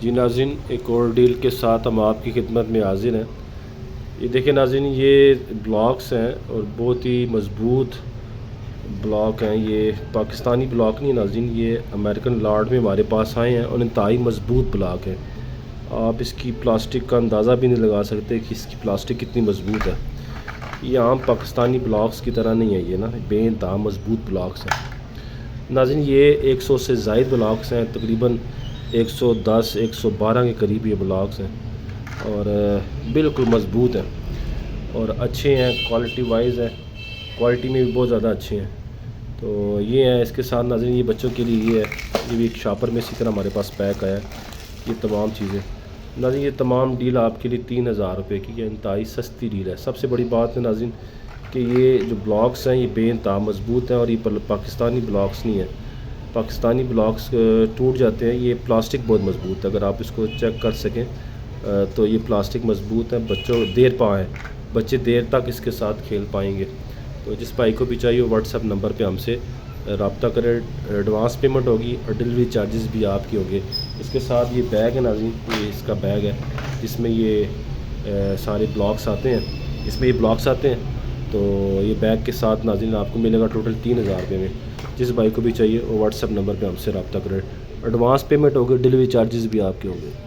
جی ناظرین، ایک اور ڈیل کے ساتھ ہم آپ کی خدمت میں حاضر ہیں۔ یہ دیکھیں ناظرین، یہ بلاکس ہیں اور بہت ہی مضبوط بلاک ہیں۔ یہ پاکستانی بلاک نہیں ناظرین، یہ امریکن لاٹ میں ہمارے پاس آئے ہیں اور انتہائی مضبوط بلاک ہیں۔ آپ اس کی پلاسٹک کا اندازہ بھی نہیں لگا سکتے کہ اس کی پلاسٹک کتنی مضبوط ہے۔ یہ عام پاکستانی بلاکس کی طرح نہیں ہے، یہ نا بے انتہا مضبوط بلاکس ہیں ناظرین۔ یہ 100 سے زائد بلاکس ہیں، تقریباً 110 112 کے قریب یہ بلاکس ہیں اور بالکل مضبوط ہیں اور اچھے ہیں، کوالٹی وائز ہیں، کوالٹی میں بھی بہت زیادہ اچھے ہیں۔ تو یہ ہیں اس کے ساتھ ناظرین، یہ بچوں کے لیے یہ ہے، یہ بھی ایک شاپر میں اسی طرح ہمارے پاس پیک آیا ہے۔ یہ تمام چیزیں ناظرین، یہ تمام ڈیل آپ کے لیے 3000 روپے کی، یہ انتہائی سستی ڈیل ہے۔ سب سے بڑی بات ہے ناظرین کہ یہ جو بلاکس ہیں یہ بے انتہا مضبوط ہیں اور یہ پاکستانی بلاکس نہیں ہیں۔ پاکستانی بلاکس ٹوٹ جاتے ہیں، یہ پلاسٹک بہت مضبوط ہے۔ اگر آپ اس کو چیک کر سکیں تو یہ پلاسٹک مضبوط ہے، بچے دیر تک اس کے ساتھ کھیل پائیں گے۔ تو جس بھائی کو بھی چاہیے واٹس ایپ نمبر پہ ہم سے رابطہ کرے۔ ایڈوانس پیمنٹ ہوگی اور ڈلیوری چارجز بھی آپ کی ہوگے۔ اس کے ساتھ یہ بیگ ہے ناظرین، یہ اس کا بیگ ہے جس میں یہ سارے بلاکس آتے ہیں، تو یہ بیگ کے ساتھ ناظرین آپ کو ملے گا ٹوٹل 3000 روپے میں۔ جس بھائی کو بھی چاہیے وہ واٹس ایپ نمبر پہ ہم سے رابطہ کرے۔ ایڈوانس پیمنٹ ہوگی، ڈلیوری چارجز بھی آپ کے ہوں گے۔